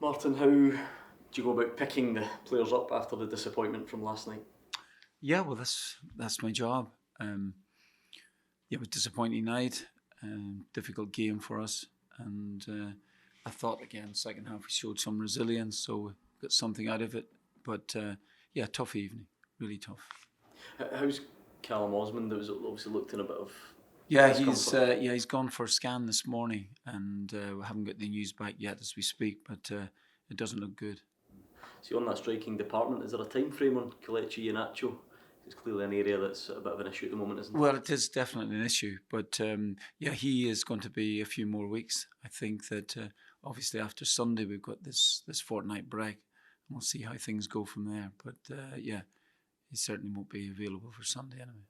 Martin, how do you go about picking the players up after the disappointment from last night? Yeah, well, that's my job. It was a disappointing night, difficult game for us, and I thought again second half we showed some resilience, so we got something out of it. But yeah, tough evening, really tough. How's Callum Osmond? That was obviously looked in a bit of Yeah, discomfort. he's gone for a scan this morning, and we haven't got the news back yet as we speak, but it doesn't look good. So on that striking department, is there a time frame on Kelechi and Acho? It's clearly an area that's a bit of an issue at the moment, isn't it? Well, it is definitely an issue, but yeah, he is going to be a few more weeks. I think that obviously after Sunday we've got this fortnight break, and we'll see how things go from there. But yeah, he certainly won't be available for Sunday anyway.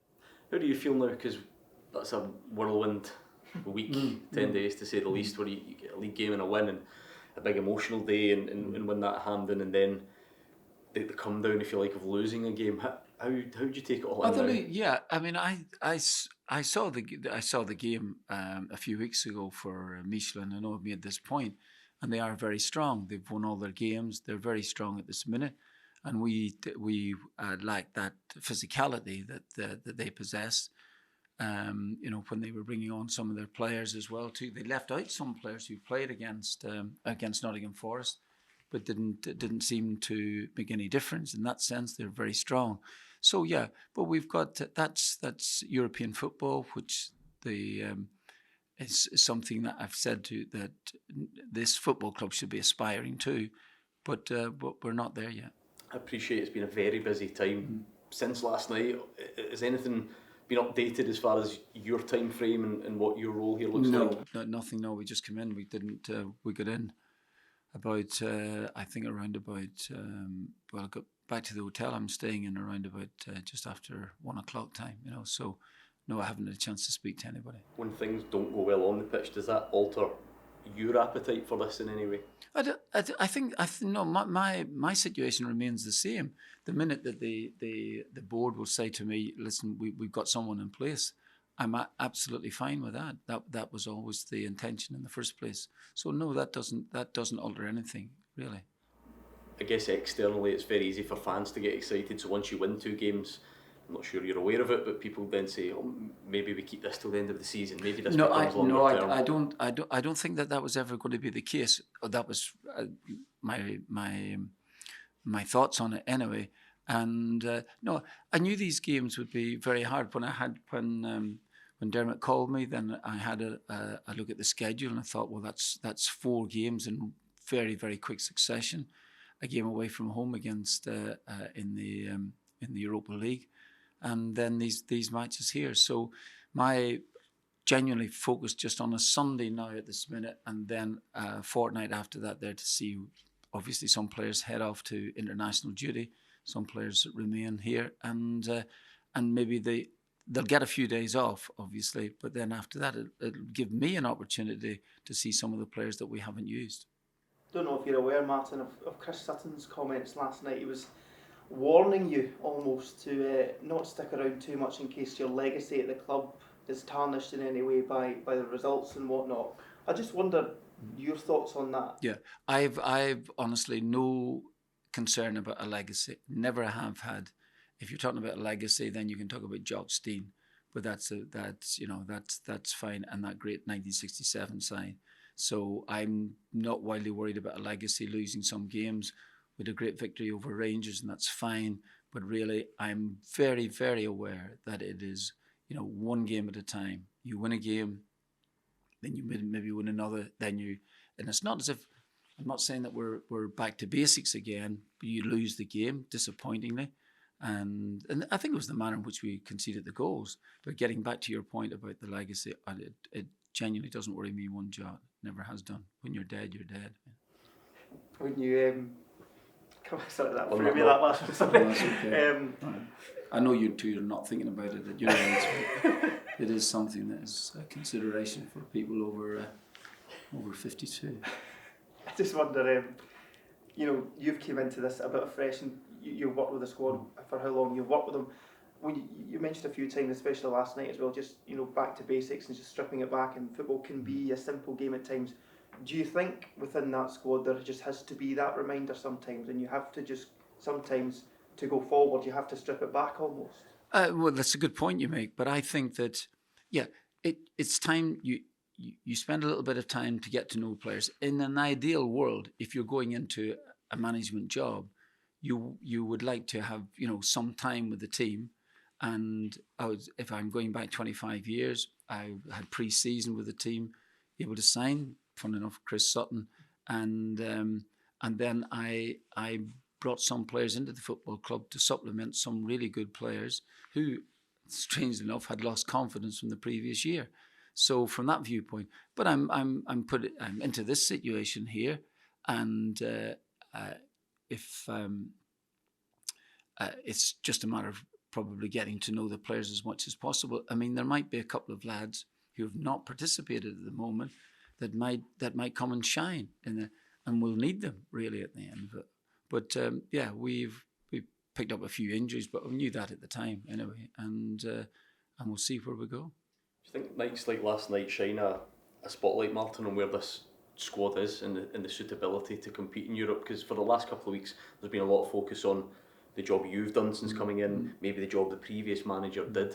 How do you feel now? Because that's a whirlwind week, 10 days to say the least, where you get a league game and a win and a big emotional day and win that Hampden, and then the come down, if you like, of losing a game. How do you take it all in now? Yeah, I mean, I saw the game a few weeks ago for Michelin. I know I've made this point, and they are very strong. They've won all their games. They're very strong at this minute, and we lack that physicality that they possess. When they were bringing on some of their players as well too, they left out some players who played against Nottingham Forest, but didn't seem to make any difference in that sense. They're very strong. So yeah, but we've got that's European football, which is something that I've said that this football club should be aspiring to, but we're not there yet. I appreciate it's been a very busy time since last night. Has anything been updated as far as your time frame and what your role here looks like? No, nothing. No, we just came in. We didn't. We got in about I think around about. Well, I got back to the hotel I'm staying in around about just after 1 o'clock time. So no, I haven't had a chance to speak to anybody. When things don't go well on the pitch, does that alter your appetite for this in any way? I think no. My situation remains the same. The minute that the board will say to me, "Listen, we've got someone in place," I'm absolutely fine with that. That was always the intention in the first place. So no, that doesn't alter anything really. I guess externally it's very easy for fans to get excited. So once you win 2 games, I'm not sure you're aware of it, but people then say, "Oh, maybe we keep this till the end of the season. Maybe this becomes longer term." I don't think that was ever going to be the case. That was my thoughts on it anyway. And no, I knew these games would be very hard. When Dermot called me, then I had a look at the schedule and I thought, well, that's 4 games in very, very quick succession. A game away from home against in the Europa League, and then these matches here. So my genuinely focused just on a Sunday now at this minute, and then a fortnight after that there to see. Obviously, some players head off to international duty. Some players remain here, and maybe they'll get a few days off, obviously. But then after that, it'll give me an opportunity to see some of the players that we haven't used. Don't know if you're aware, Martin, of Chris Sutton's comments last night. He was warning you almost to not stick around too much in case your legacy at the club is tarnished in any way by the results and whatnot. I just wonder your thoughts on that. Yeah, I've honestly no concern about a legacy. Never have had. If you're talking about a legacy, then you can talk about Jock Stein, but that's fine, and that great 1967 side. So I'm not wildly worried about a legacy losing some games. With a great victory over Rangers, and that's fine. But really, I'm very, very aware that it is, one game at a time. You win a game, then you maybe win another, and it's not as if, I'm not saying that we're back to basics again, but you lose the game disappointingly. And I think it was the manner in which we conceded the goals. But getting back to your point about the legacy, it genuinely doesn't worry me one jot. Never has done. When you're dead, you're dead. When you sorry, that threw me that last one. Sorry. No, that's okay. I know you two are not thinking about it at your age, but it is something that is a consideration for people over 52. I just wonder, you've came into this a bit of fresh, and you've worked with the squad for how long? You've worked with them. When you mentioned a few times, especially last night as well, just back to basics and just stripping it back. And football can be a simple game at times. Do you think within that squad there just has to be that reminder sometimes, and you have to just sometimes to go forward you have to strip it back almost? Well, that's a good point you make, but I think that, yeah, it's time you spend a little bit of time to get to know players. In an ideal world, if you're going into a management job, you would like to have some time with the team. And if I'm going back 25 years, I had pre-season with the team, able to sign, fun enough, Chris Sutton, and then I brought some players into the football club to supplement some really good players who, strangely enough, had lost confidence from the previous year. So from that viewpoint, but I'm into this situation here, and if it's just a matter of probably getting to know the players as much as possible. I mean, there might be a couple of lads who have not participated at the moment that might come and shine and we'll need them really at the end of it. But yeah, we've picked up a few injuries, but we knew that at the time anyway, and we'll see where we go. Do you think nights like last night shine a spotlight, Martin, on where this squad is and the suitability to compete in Europe? Because for the last couple of weeks, there's been a lot of focus on the job you've done since coming in, maybe the job the previous manager did.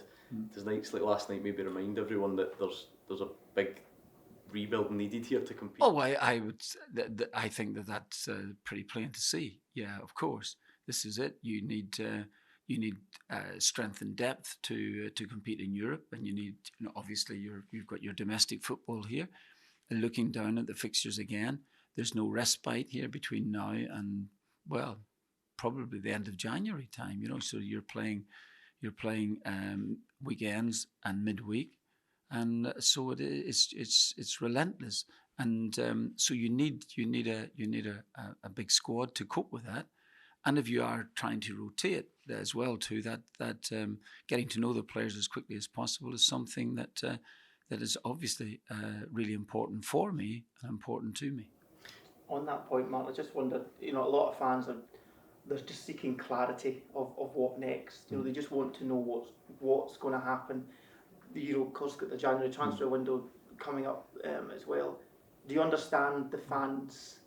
Does nights like last night maybe remind everyone that there's a big rebuild needed here to compete? Oh, I think that's pretty plain to see. Yeah, of course, this is it. You need strength and depth to compete in Europe, and you need obviously you've got your domestic football here. And looking down at the fixtures again, there's no respite here between now and probably the end of January time. So you're playing weekends and midweek. And so it's relentless, and so you need a big squad to cope with that. And if you are trying to rotate as well too, that getting to know the players as quickly as possible is something that is obviously really important for me and important to me. On that point, Mark, I just wondered, a lot of fans they're just seeking clarity of what next. They just want to know what's going to happen. Of course, got the January transfer window coming up as well. Do you understand the fans'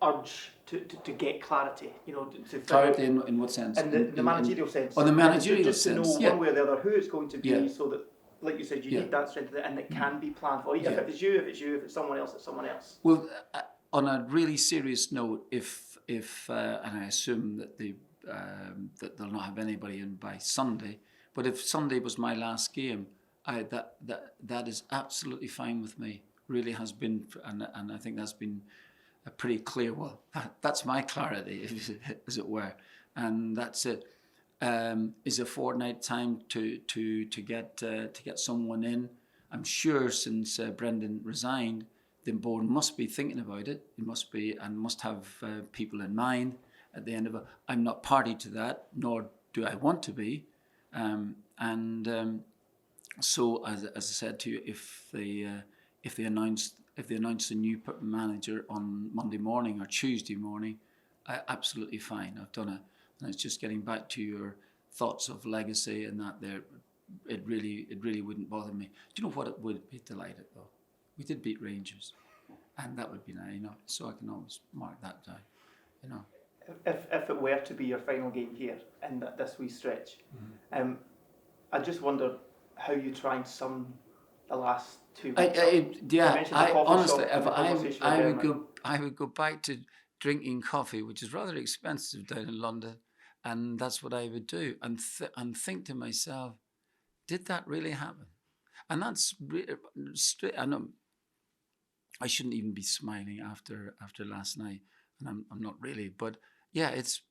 urge to get clarity? Clarity in what sense? In the managerial sense. Oh, the managerial just sense. Just to know one way or the other who it's going to be, so that, like you said, you need that strength and it can be planned for. If it's you, if it's someone else, it's someone else. Well, on a really serious note, if and I assume that that they'll not have anybody in by Sunday. But if Sunday was my last game, that is absolutely fine with me. Really has been, and I think that's been a pretty clear. Well, that's my clarity, as it were, and that's it. Is a fortnight time to get someone in. I'm sure since Brendan resigned, the board must be thinking about it. It must be and must have people in mind at the end of it. I'm not party to that, nor do I want to be. So as I said to you, if they announce a new manager on Monday morning or Tuesday morning, absolutely fine. I've done it, and it's just getting back to your thoughts of legacy and that there. It really wouldn't bother me. Do you know what? It would be delighted though. We did beat Rangers, and that would be nice, so I can always mark that down, If it were to be your final game here in this wee stretch, I just wonder how you try and sum the last 2 weeks. Honestly, I would go back to drinking coffee, which is rather expensive down in London, and that's what I would do, and think to myself, did that really happen? And that's straight. I know I shouldn't even be smiling after last night, and I'm not really. But yeah, it's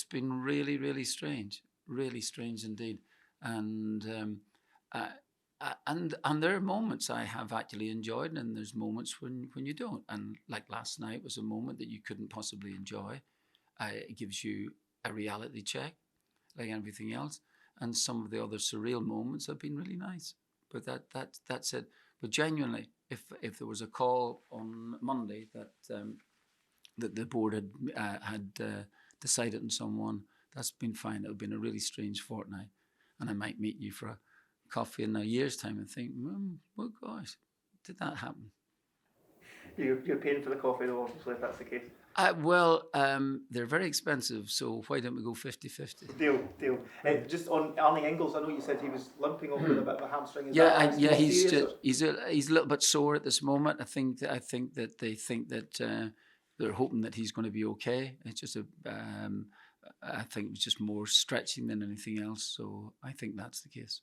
been really strange indeed. And there are moments I have actually enjoyed, and there's moments when you don't. And like last night was a moment that you couldn't possibly enjoy. It gives you a reality check, like everything else. And some of the other surreal moments have been really nice. But that's it. But genuinely, if there was a call on Monday that the board had decided on someone, that's been fine. It would have been a really strange fortnight, and I might meet you for a coffee in a year's time and think, well, gosh, did that happen? You're paying for the coffee though, obviously, if that's the case. They're very expensive, so why don't we go 50-50? Deal. Just on Arnie Ingles, I know you said he was limping over with a bit of a hamstring. Is Yeah, that he's serious, he's a little bit sore at this moment. I think that they think that they're hoping that he's going to be okay. It's just I think it was just more stretching than anything else. So I think that's the case.